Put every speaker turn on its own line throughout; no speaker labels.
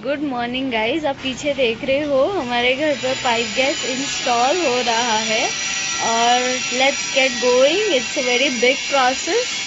Good morning guys, आप पीछे देख रहे हो हमारे घर पर पाइप गैस इंस्टॉल हो रहा है और let's get going. It's a very big process.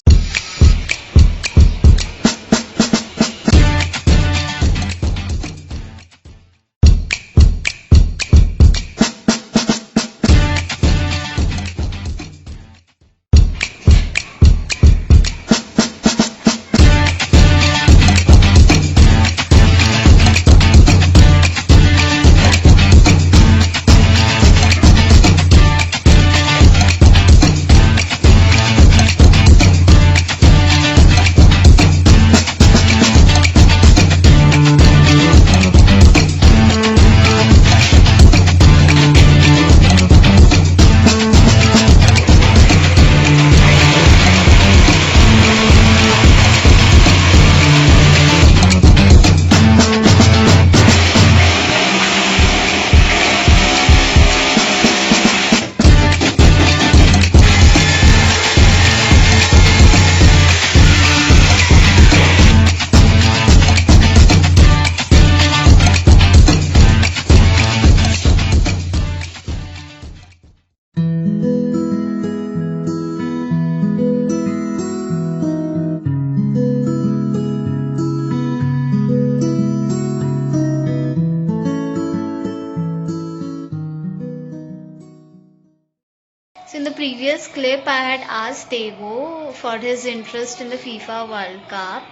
So in the previous clip, I had asked Tego for his interest in the FIFA World Cup,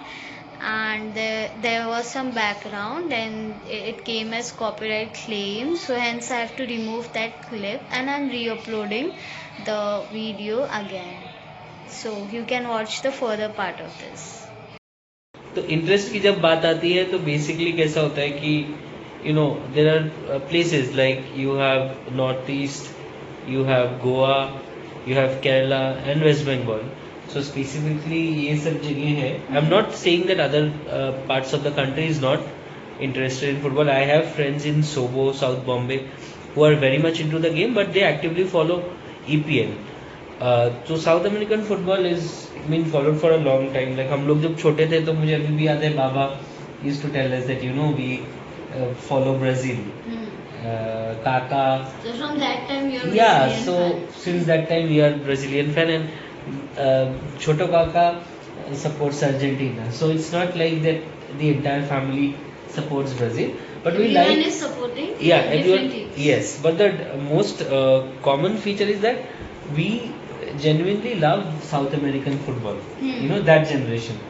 and there was some background, and it came as copyright claim. So hence I have to remove that clip, and I'm re-uploading the video again. So you can watch the further part of this.
तो interest की जब बात आती है तो basically कैसा होता है कि there are places like you have north east, you have Goa, you have Kerala and West Bengal. So specifically ये सब जगह है. I'm not saying that other parts of the country is not interested in football. I have friends in Sobo, South Bombay who are very much into the game, but they actively follow EPL. So South American football is been followed for a long time. Like हम लोग जब छोटे थे तो मुझे अभी भी याद है बाबा used to tell us that we follow Brazil. Kaka.
So from that time you are
Brazilian
fan.
Since that time we are Brazilian fan, and Choto Kaka supports Argentina. So it's not like that the entire family supports Brazil, but
everyone is supporting different teams.
Yes, but the most common feature is that we genuinely love South American football. That generation,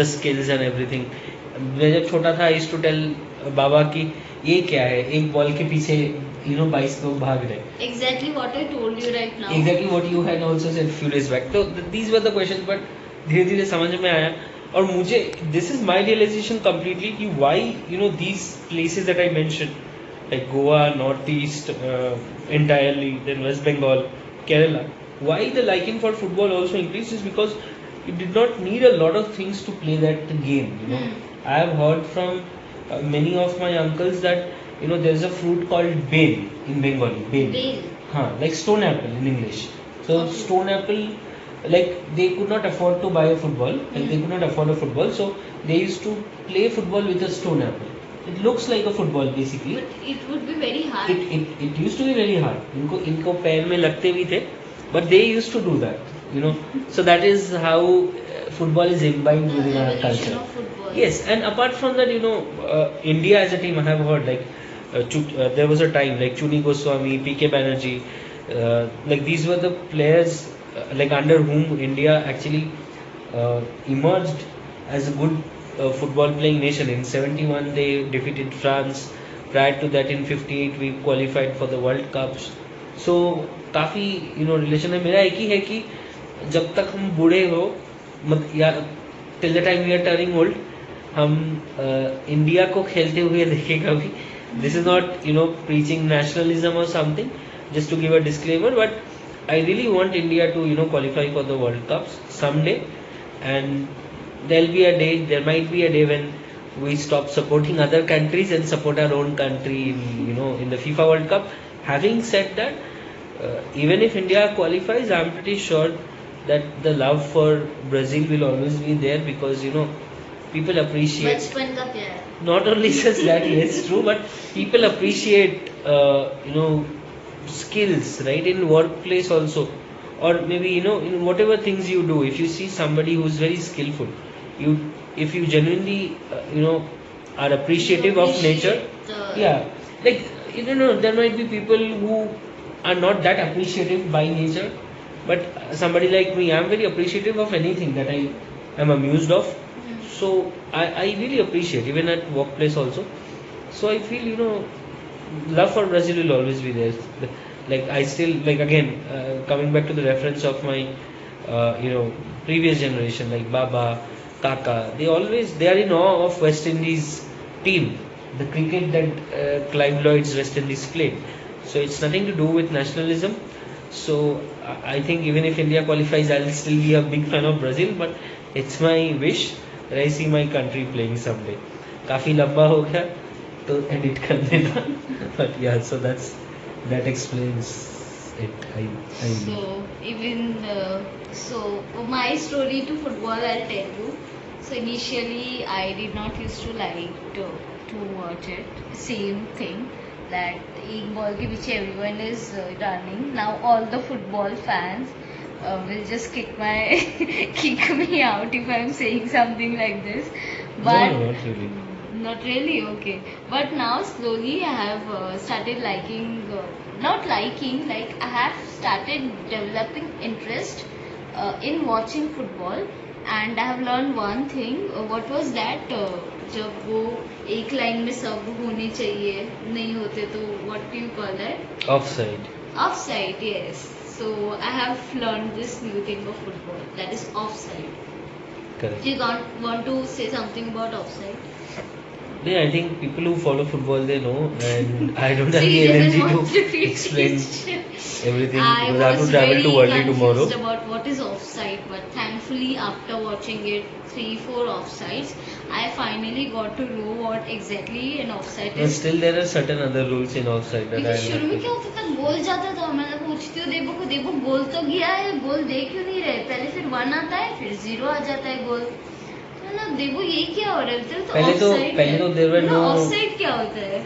the skills and everything. मैं जब छोटा था आई to tell बाबा की ये क्या है, एक ball के पीछे 22 लोग भाग रहे.
Exactly what I told you right now.
Exactly what you had also said few days back. So these were the questions, but धीरे धीरे समझ में आया और मुझे this is my realization completely कि why these places that I mentioned like Goa, Northeast, entirely, then West Bengal, Kerala, why the liking for football also increased is because you did not need a lot of things to play that game. I have heard from many of my uncles that there is a fruit called bale in Bengali. Bale. Like stone apple in English. So okay. Stone apple, like they could not afford to buy a football, like they could not afford a football, so they used to play football with a stone apple. It looks like a football basically.
But it would be very hard.
It used to be very hard. इनको पैर में लगते भी थे, but they used to do that. So that is how football is imbibed within our culture. Yes, and apart from that, India as a team, I have heard like there was a time like Chuni Goswami, PK Banerjee, like these were the players like under whom India actually emerged as a good football playing nation. In 71 they defeated France. Prior to that in 58 we qualified for the World Cups. So काफ़ी relation है. मेरा एक ही है कि जब तक हम बूढ़े हो या till the time we are turning old हम इंडिया को खेलते हुए देखें कभी. This is not preaching nationalism और something, just to give a disclaimer, but I really want India to qualify for the world cup someday, and there might be a day when we stop supporting other countries and support our own country in the FIFA World Cup. Having said that, even if India qualifies, I'm pretty sure that the love for Brazil will always be there because people appreciate.
बचपन का प्यार.
Not only just that, yes, true, but people appreciate, skills, right, in workplace also, or maybe in whatever things you do. If you see somebody who's very skillful, you if you genuinely, are appreciative of nature. Yeah, like there might be people who are not that appreciative by nature, but somebody like me, I'm very appreciative of anything that I am amused of. So I really appreciate even at workplace also. So I feel love for Brazil will always be there. Like I still like again, coming back to the reference of my previous generation, like Baba, Kaka. They are in awe of West Indies team, the cricket that Clive Lloyd's West Indies played. So it's nothing to do with nationalism. So I think even if India qualifies, I'll still be a big fan of Brazil. But it's my wish that I see my country playing someday. काफी लंबा हो गया तो edit कर देना. But yeah, so that explains it.
So even so my story to football, I'll tell you. So initially I did not used to like to watch it. Same thing that एक ball के पीछे everyone is running. Now all the football fans will just kick me out if I'm saying something like this. But
no, not really.
Not really, okay. But now slowly I have started liking, not liking, like I have started developing interest in watching football, and I have learned one thing. What was that? जब वो एक line में सब होने चाहिए नहीं होते तो what do you call that?
Offside.
Offside, yes. So I have learned this new thing of football, that is offside.
Correct.
Do you want to say something about offside?
Yeah, I think people who follow football, they know, and I don't have
So
the
he doesn't
energy
want
to
to
explain everything
I
because I have to
was
travel
very
to Worli tomorrow.
confused about what is offside, but thankfully after watching it 3-4 offsides, I finally got to know what exactly an offside
But
is.
still, there are certain other rules in offside that I
Because शुरू में
have
क्या होता था, गोल जाता था, मैं पूछती हूँ देवो को, देवो गोल तो गया है, गोल दे क्यों नहीं रहे? पहले फिर 1 आता है, फिर 0 आ जाता है गोल. मतलब देवो ये क्या हो रहा है?
पहले तो there were no
ऑफसाइड क्या होता है?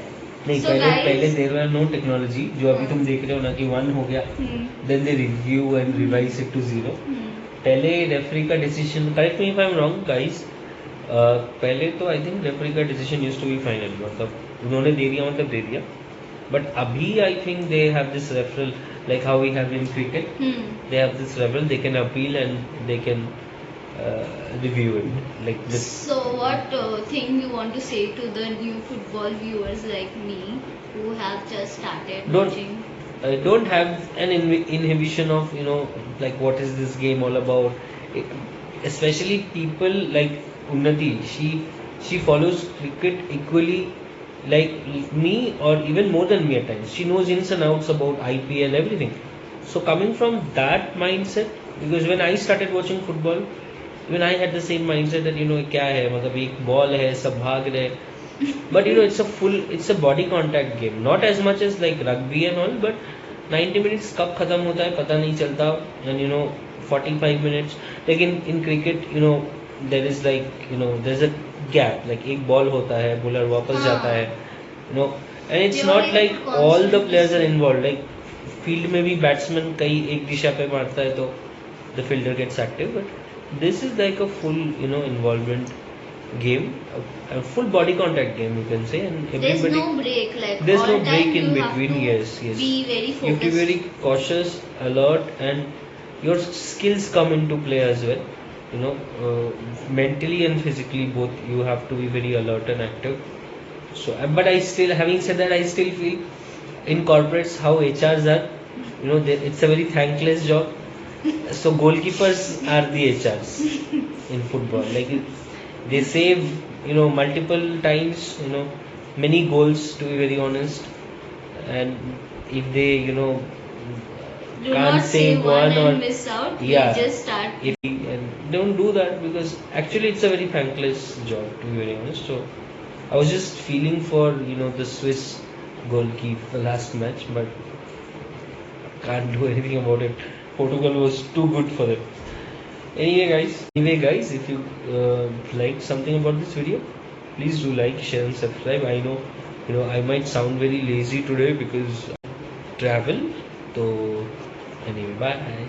नहीं,
So
पहले there were no technology जो अभी तुम देख रहे हो ना कि 1 हो गया, then they review and revise it to 0. पहले रेफरी का decision, correct me if I am wrong guys, पहले तो आई थिंक रेफरी का decision used to be final, मतलब उन्होंने दे दिया मतलब दे दिया. बट अभी I think they have this referral like how we have in cricket. They have this referral, they can appeal and they can review it like this.
So what thing you want to say to the new football viewers like me who have just started watching?
Don't have an inhibition of like what is this game all about. Especially people like Unnati, she follows cricket equally like me or even more than me at times. She knows ins and outs about IPL, everything. So coming from that mindset, because when I started watching football, even I had the same mindset that क्या है, मतलब एक ball है, सब भाग रहे. But it's a body contact game, not as much as like rugby and all, but 90 minutes कब खत्म होता है पता नहीं चलता, and 45 minutes. लेकिन in cricket there is like there's a gap, like एक बॉल होता है, bowler वापस जाता है, and it's not like all the players are involved. Like field में भी batsman कई एक दिशा पे मारता है तो the fielder gets active, but this is like a full involvement game, a full body contact game you can say, and everybody,
there's no break, like
there's
all
no break
time
in
you
between.
have to
Yes,
be very
you have to be
focused.
very cautious, alert, and your skills come into play as well. Mentally and physically both, you have to be very alert and active. So but I still, having said that, I still feel in corporates how HRs are, it's a very thankless job. So goalkeepers are the HRs in football. Like they save multiple times, many goals, to be very honest. And if they
Do
can't
not
save
one
or
and miss out.
yeah,
You just start.
and don't do that, because actually it's a very thankless job, to be very honest. So I was just feeling for the Swiss goalkeeper last match, but can't do anything about it. Portugal was too good for them. Anyway, guys, if you like something about this video, please do like, share, and subscribe. I know, I might sound very lazy today because travel. So anyway, bye.